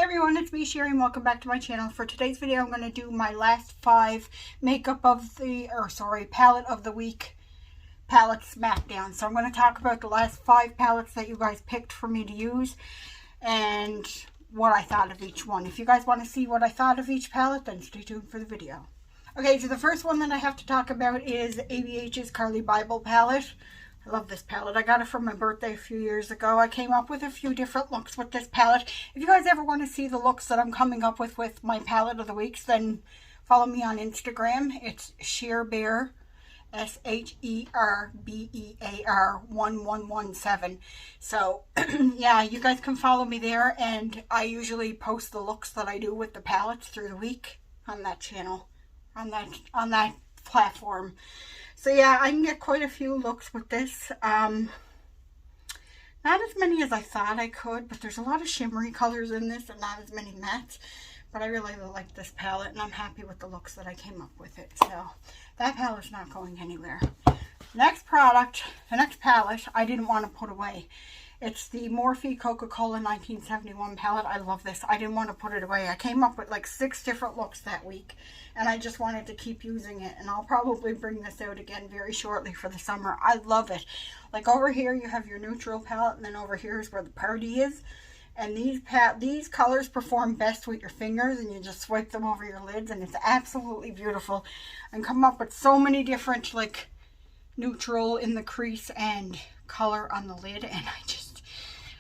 everyone, it's me Sherry and welcome back to my channel. For today's video I'm going to do my last 5 palette of the week palette smackdown. So I'm going to talk about the last 5 palettes that you guys picked for me to use and what I thought of each one. If you guys want to see what I thought of each palette, then stay tuned for the video. Okay, so the first one that I have to talk about is ABH's Carly Bible palette. I love this palette. I got it for my birthday a few years ago. I came up with a few different looks with this palette. If you guys ever want to see the looks that I'm coming up with my palette of the weeks, then follow me on Instagram. It's SherBear, SherBear 1117. So yeah, you guys can follow me there, and I usually post the looks that I do with the palettes through the week on that channel, on that platform. So yeah, I can get quite a few looks with this. Not as many as I thought I could, but there's a lot of shimmery colors in this and not as many mattes. But I really like this palette, and I'm happy with the looks that I came up with it. So that palette's not going anywhere. Next palette I didn't want to put away. It's the Morphe Coca-Cola 1971 palette. I love this. I didn't want to put it away. I came up with like 6 different looks that week, and I just wanted to keep using it. And I'll probably bring this out again very shortly for the summer. I love it. Like over here you have your neutral palette, and then over here is where the party is. And these colors perform best with your fingers, and you just swipe them over your lids, and it's absolutely beautiful. And come up with so many different like neutral in the crease and color on the lid, and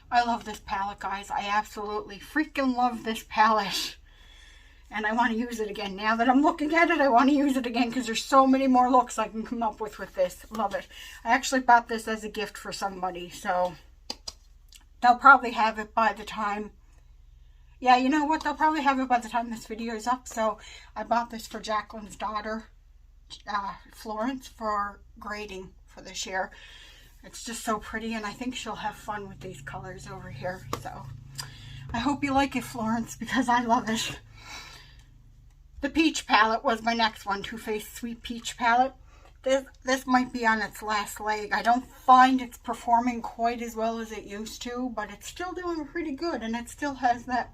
I love this palette, guys. I absolutely freaking love this palette, and I want to use it again. Now that I'm looking at it, I want to use it again because there's so many more looks I can come up with this. Love it. I actually bought this as a gift for somebody, so they'll probably have it by the time, yeah, you know what, they'll probably have it by the time this video is up. So I bought this for Jacqueline's daughter, Florence, for grading for this year. It's just so pretty, and I think she'll have fun with these colors over here. So I hope you like it, Florence, because I love it. The peach palette was my next one, Too Faced Sweet Peach palette. This might be on its last leg. I don't find it's performing quite as well as it used to, but it's still doing pretty good, and it still has that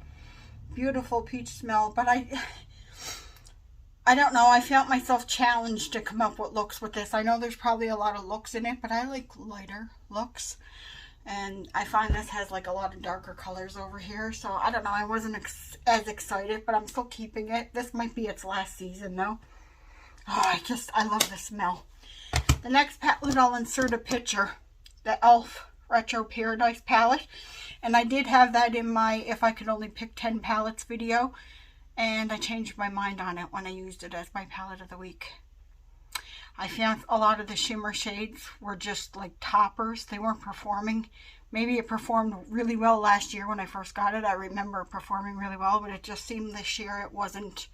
beautiful peach smell. But I don't know, I felt myself challenged to come up with looks with this. I know there's probably a lot of looks in it, but I like lighter looks. And I find this has like a lot of darker colors over here. So I don't know, I wasn't as excited, but I'm still keeping it. This might be its last season though. Oh, I love the smell. The next palette, I'll insert a picture. The e.l.f. Retro Paradise palette. And I did have that in my If I Could Only Pick 10 Palettes video. And I changed my mind on it when I used it as my palette of the week. I found a lot of the shimmer shades were just like toppers. They weren't performing. Maybe it performed really well last year when I first got it. I remember it performing really well, but it just seemed this year it wasn't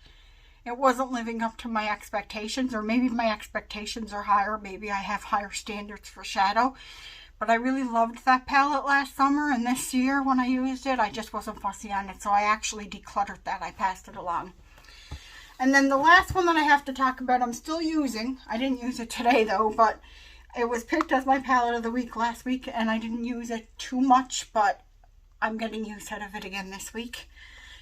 living up to my expectations. Or maybe my expectations are higher. Maybe I have higher standards for shadow. But I really loved that palette last summer, and this year when I used it, I just wasn't fussy on it. So I actually decluttered that. I passed it along. And then the last one that I have to talk about, I'm still using. I didn't use it today though, but it was picked as my palette of the week last week, and I didn't use it too much, but I'm getting use out of it again this week.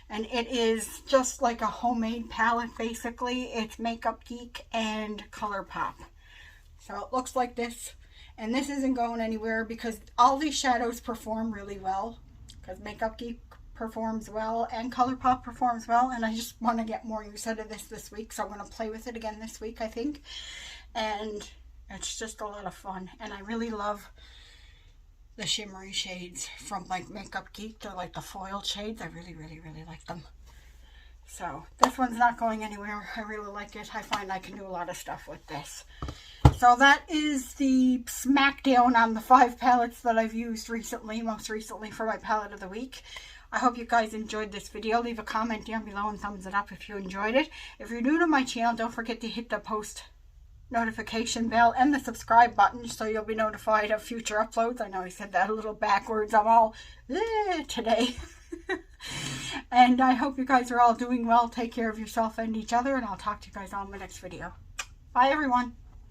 And it is just like a homemade palette, basically. It's Makeup Geek and ColourPop. So it looks like this. And this isn't going anywhere because all these shadows perform really well. Because Makeup Geek performs well and ColourPop performs well. And I just want to get more use out of this week. So I'm going to play with it again this week, I think. And it's just a lot of fun. And I really love the shimmery shades from like Makeup Geek. They're like the foil shades. I really like them. So this one's not going anywhere. I really like it. I find I can do a lot of stuff with this. So that is the smackdown on the 5 palettes that I've used recently, most recently for my palette of the week. I hope you guys enjoyed this video. Leave a comment down below and thumbs it up if you enjoyed it. If you're new to my channel, don't forget to hit the post notification bell and the subscribe button so you'll be notified of future uploads. I know I said that a little backwards. I'm all today. And I hope you guys are all doing well. Take care of yourself and each other, and I'll talk to you guys all in my next video. Bye everyone.